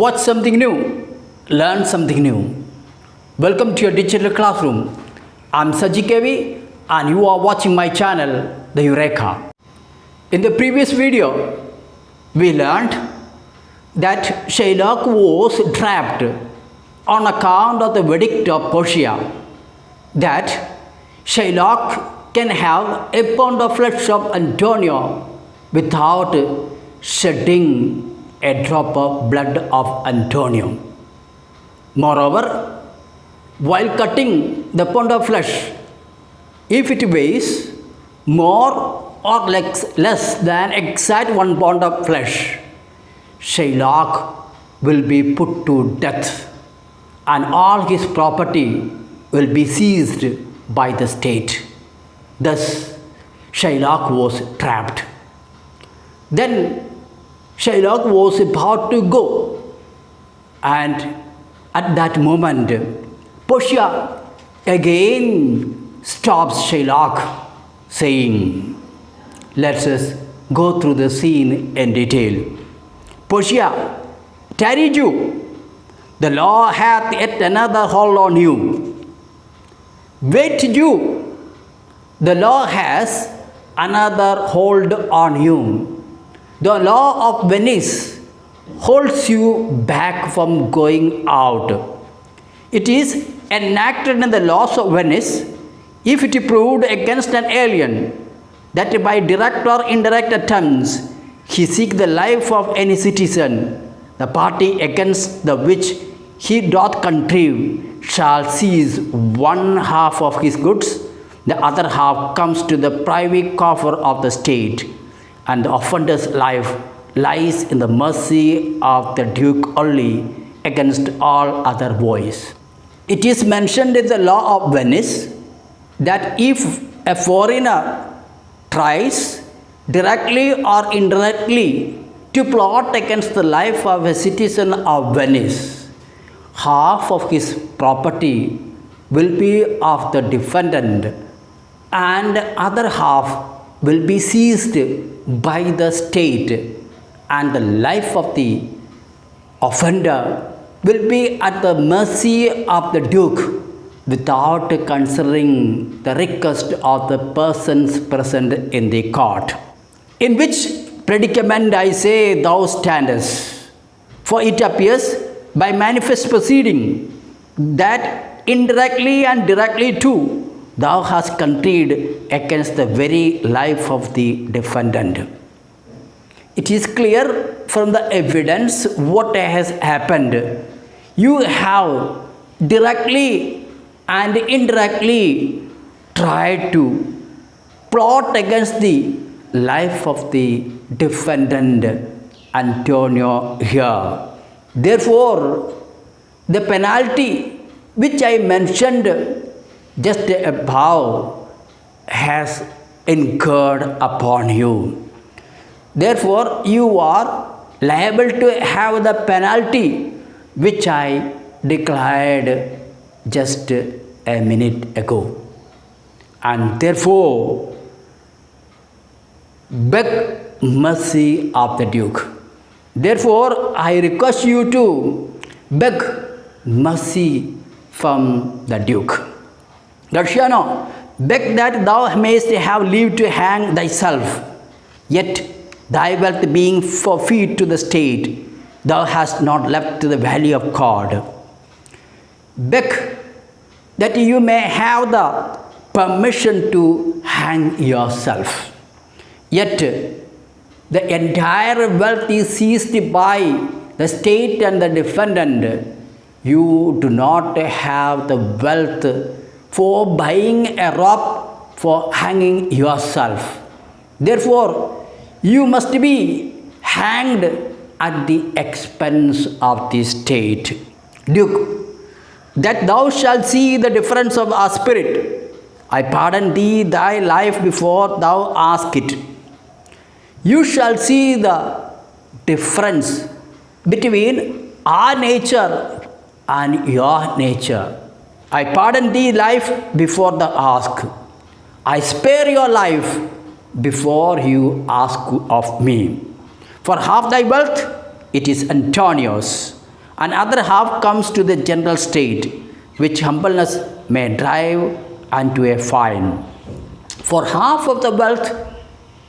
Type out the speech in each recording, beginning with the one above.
Watch something new, learn something new. Welcome to your digital classroom. I'm Saji Kevi and you are watching my channel, The Eureka. In the previous video, we learned that Shylock was trapped on account of the verdict of Portia, that Shylock can have a pound of flesh of Antonio without shedding a drop of blood of Antonio. Moreover, while cutting the pound of flesh, if it weighs more or less than exact 1 pound of flesh, Shylock will be put to death and all his property will be seized by the state. Thus, Shylock was trapped. Then Shylock was about to go, and at that moment, Portia again stops Shylock, saying, "Let us go through the scene in detail. Portia, tarry you, the law hath yet another hold on you. Wait you, the law has another hold on you. The law of Venice holds you back from going out. It is enacted in the laws of Venice, if it proved against an alien, that by direct or indirect attempts he seek the life of any citizen, the party against the which he doth contrive shall seize 1/2 of his goods, the other half comes to the private coffer of the state, and the offender's life lies in the mercy of the Duke only against all other boys." It is mentioned in the law of Venice that if a foreigner tries directly or indirectly to plot against the life of a citizen of Venice, half of his property will be of the defendant and other half will be seized by the state, and the life of the offender will be at the mercy of the Duke without considering the request of the persons present in the court. In which predicament I say thou standest, for it appears by manifest proceeding that indirectly and directly too thou hast contrived against the very life of the defendant. It is clear from the evidence what has happened. You have directly and indirectly tried to plot against the life of the defendant Antonio here. Therefore, the penalty which I mentioned just above has incurred upon you. Therefore, you are liable to have the penalty which I declared just a minute ago. And therefore, beg mercy of the Duke. Therefore, I request you to beg mercy from the Duke. Luciano, beg that thou mayest have leave to hang thyself, yet thy wealth being forfeit to the state, thou hast not left the valley of God. Beg that you may have the permission to hang yourself, yet the entire wealth is seized by the state and the defendant. You do not have the wealth for buying a rope for hanging yourself. Therefore, you must be hanged at the expense of the state. Duke, that thou shalt see the difference of our spirit, I pardon thee thy life before thou ask it. You shall see the difference between our nature and your nature. I pardon thee life before the ask. I spare your life before you ask of me. For half thy wealth, it is Antonio's, and other half comes to the general state, which humbleness may drive unto a fine. For half of the wealth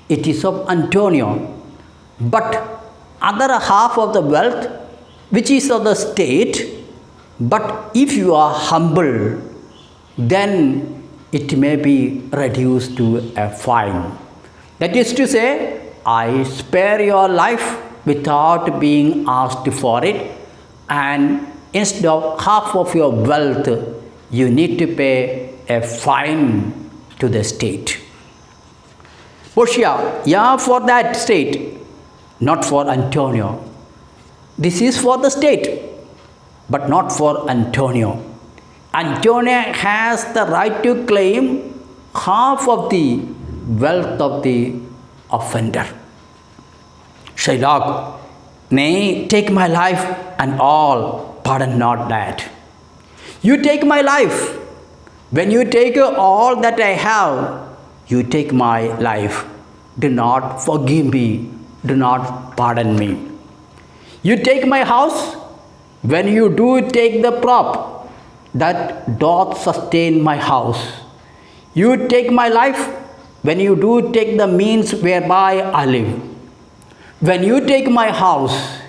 it is of Antonio, but other half of the wealth which is of the state. But if you are humble, then it may be reduced to a fine. That is to say, I spare your life without being asked for it, and instead of half of your wealth, you need to pay a fine to the state. Portia, yeah, for that state, not for Antonio. This is for the state, but not for Antonio. Antonio has the right to claim half of the wealth of the offender. Shylock, nay, take my life and all, pardon not that. You take my life. When you take all that I have, you take my life. Do not forgive me. Do not pardon me. You take my house. When you do take the prop that doth sustain my house. You take my life. When you do take the means whereby I live. When you take my house,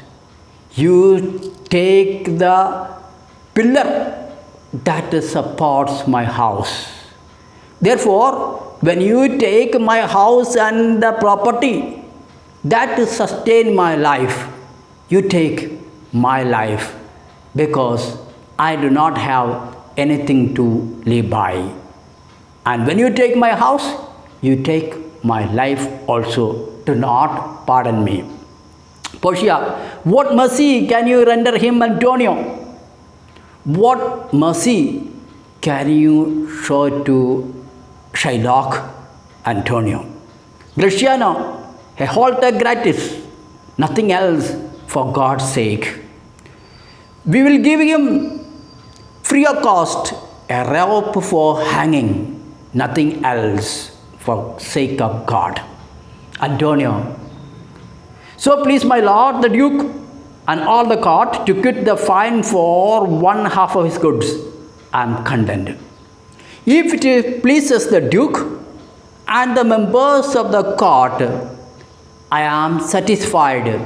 you take the pillar that supports my house. Therefore, when you take my house and the property that sustain my life, you take my life, because I do not have anything to live by. And when you take my house, you take my life also. Do not pardon me. Portia, what mercy can you render him, Antonio? What mercy can you show to Shylock, Antonio? Graciano, a halter gratis, nothing else, for God's sake. We will give him free of cost a rope for hanging, nothing else, for sake of God. Antonio, so please my lord the Duke and all the court to quit the fine for one half of his goods. I am content. If it pleases the Duke and the members of the court, I am satisfied.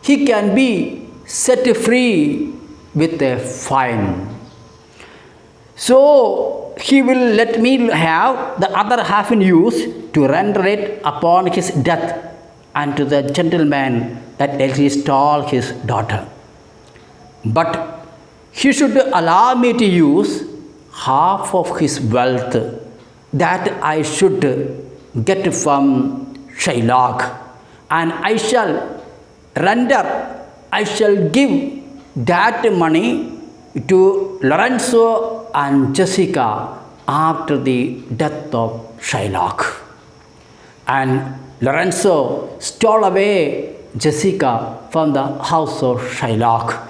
He can be set free with a fine. So he will let me have the other half in use to render it upon his death unto the gentleman that install his daughter. But he should allow me to use half of his wealth that I should get from Shylock, and I shall give that money to Lorenzo and Jessica after the death of Shylock. And Lorenzo stole away Jessica from the house of Shylock.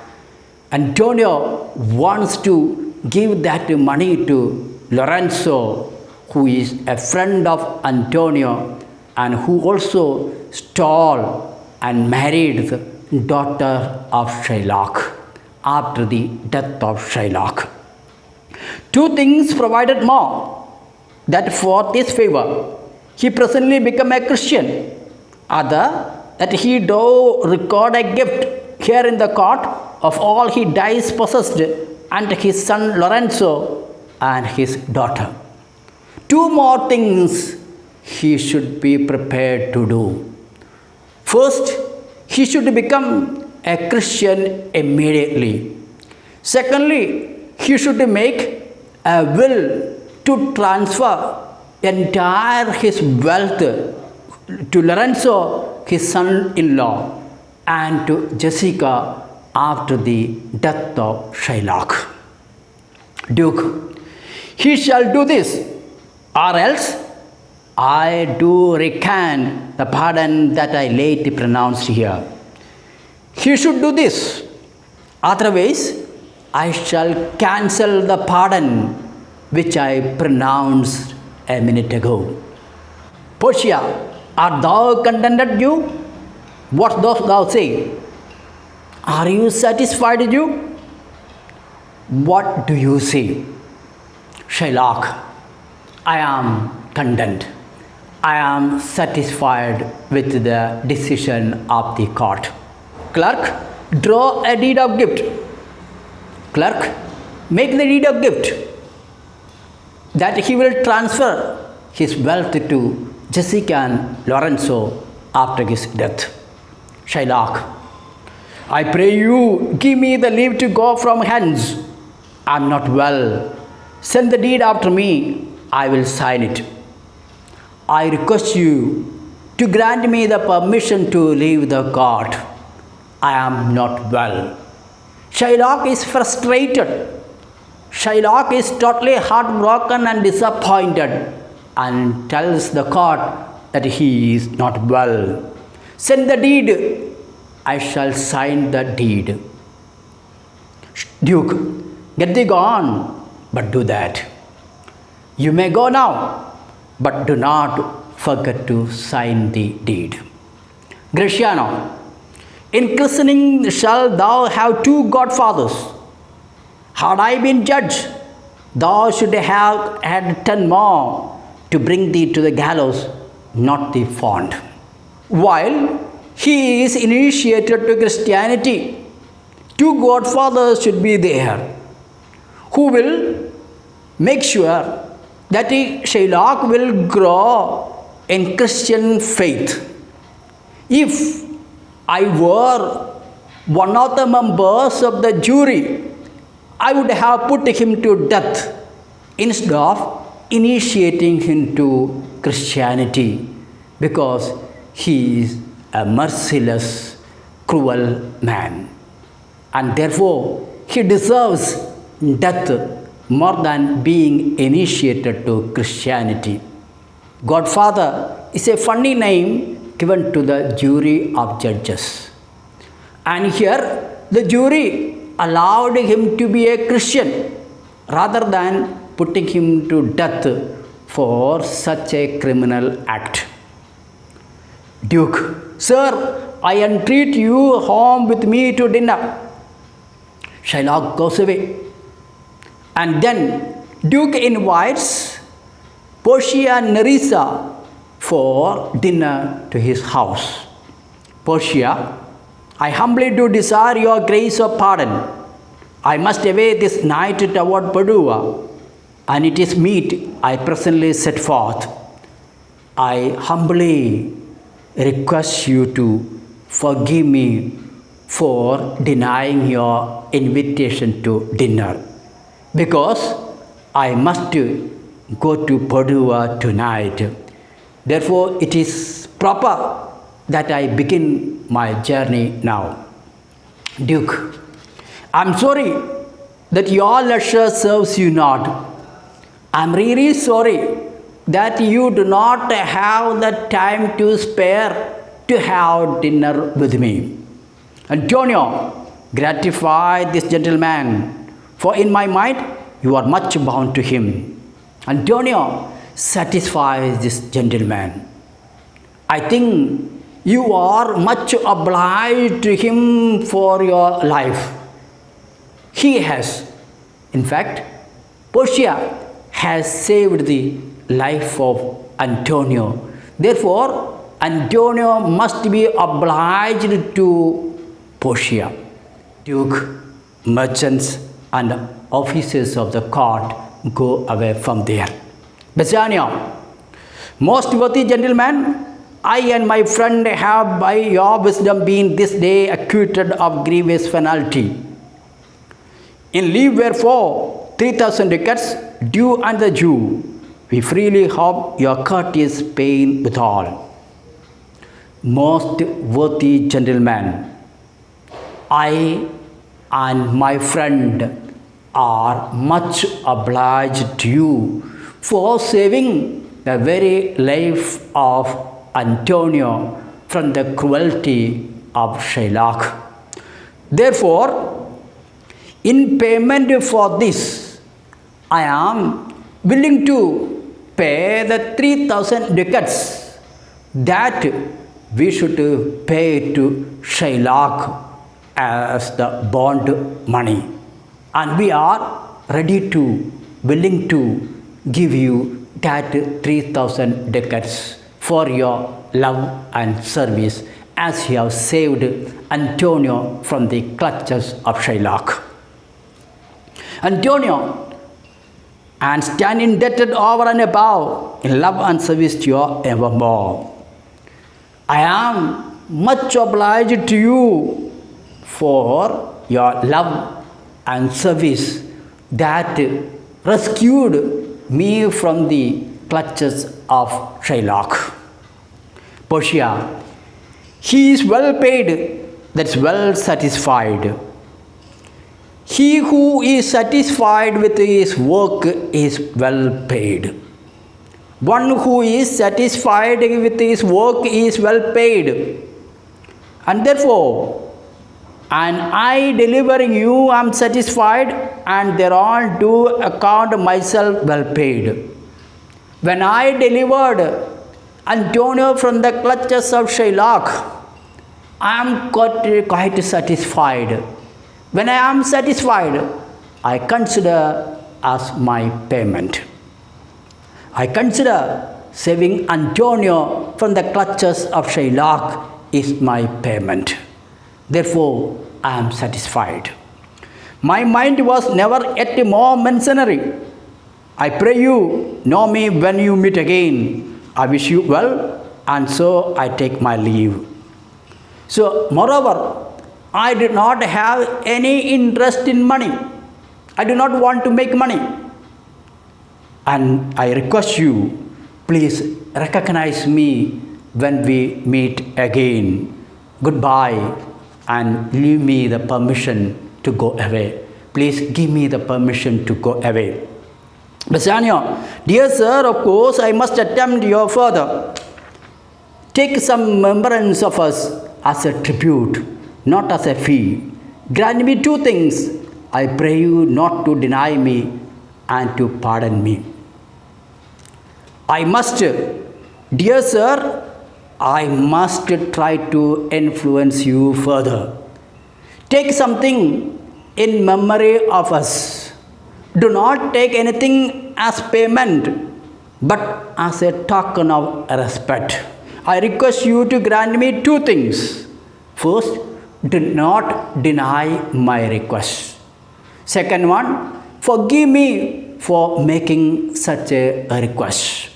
Antonio wants to give that money to Lorenzo, who is a friend of Antonio and who also stole and married the daughter of Shylock after the death of Shylock. Two things provided more, that for this favor he presently become a Christian. Other, that he do record a gift here in the court of all he dies possessed, and his son Lorenzo and his daughter. Two more things he should be prepared to do. First, he should become a Christian immediately. Secondly, he should make a will to transfer entire his wealth to Lorenzo, his son-in-law, and to Jessica after the death of Shylock. Duke, he shall do this, or else I do recant the pardon that I lately pronounced here. He should do this, otherwise I shall cancel the pardon which I pronounced a minute ago. Portia, art thou contented, you? What dost thou say? Are you satisfied, Duke? What do you say? Shylock, I am content. I am satisfied with the decision of the court. Clerk, draw a deed of gift. Clerk, make the deed of gift that he will transfer his wealth to Jessica and Lorenzo after his death. Shylock, I pray you, give me the leave to go from hence. I am not well. Send the deed after me. I will sign it. I request you to grant me the permission to leave the court. I am not well. Shylock is frustrated. Shylock is totally heartbroken and disappointed and tells the court that he is not well. Send the deed. I shall sign the deed. Duke, get thee gone, but do that. You may go now, but do not forget to sign the deed. Gratiano, in christening shalt thou have 2 godfathers. Had I been judge, thou should have had 10 more to bring thee to the gallows, not the font. While he is initiated to Christianity, 2 godfathers should be there, who will make sure that Shylock will grow in Christian faith. If I were one of the members of the jury, I would have put him to death instead of initiating him to Christianity, because he is a merciless, cruel man, and therefore he deserves death more than being initiated to Christianity. Godfather is a funny name given to the jury of judges. And here the jury allowed him to be a Christian rather than putting him to death for such a criminal act. Duke, sir, I entreat you home with me to dinner. Shylock goes away. And then Duke invites Portia and Nerissa for dinner to his house. Portia, I humbly do desire your grace of pardon. I must away this night toward Padua, and it is meet I presently set forth. I humbly request you to forgive me for denying your invitation to dinner, because I must go to Padua tonight. Therefore, it is proper that I begin my journey now. Duke, I am sorry that your leisure serves you not. I am really sorry that you do not have the time to spare to have dinner with me. Antonio, gratify this gentleman, for in my mind you are much bound to him. Antonio, satisfies this gentleman. I think you are much obliged to him for your life. He has, in fact, Portia has saved the life of Antonio. Therefore, Antonio must be obliged to Portia. Duke, merchants, and officers of the court go away from there. Bassanio, most worthy gentleman, I and my friend have by your wisdom been this day acquitted of grievous penalty. In lieu wherefore 3,000 ducats due unto the Jew, we freely hope your courteous pain withal. Most worthy gentleman, I and my friend are much obliged to you for saving the very life of Antonio from the cruelty of Shylock. Therefore, in payment for this, I am willing to pay the 3,000 ducats that we should pay to Shylock as the bond money, and we are ready to, willing to give you that 3,000 ducats for your love and service, as you have saved Antonio from the clutches of Shylock. Antonio, and stand indebted over and above in love and service to you evermore. I am much obliged to you for your love and service that rescued me from the clutches of Shylock. Portia, he is well paid, that's well satisfied. He who is satisfied with his work is well paid. One who is satisfied with his work is well paid. And therefore, and I delivering you am satisfied, and thereon do account myself well paid. When I delivered Antonio from the clutches of Shylock, I am quite satisfied. When I am satisfied, I consider as my payment. I consider saving Antonio from the clutches of Shylock is my payment. Therefore, I am satisfied. My mind was never yet more mercenary. I pray you know me when you meet again. I wish you well, and so I take my leave. So, moreover, I do not have any interest in money. I do not want to make money. And I request you, please recognize me when we meet again. Goodbye, and leave me the permission to go away. Please give me the permission to go away. Bassanio, dear sir, of course I must attempt your further. Take some remembrance of us as a tribute, not as a fee. Grant me two things. I pray you not to deny me and to pardon me. I must, dear sir, I must try to influence you further. Take something in memory of us. Do not take anything as payment, but as a token of respect. I request you to grant me two things. First, do not deny my request. Second one, forgive me for making such a request.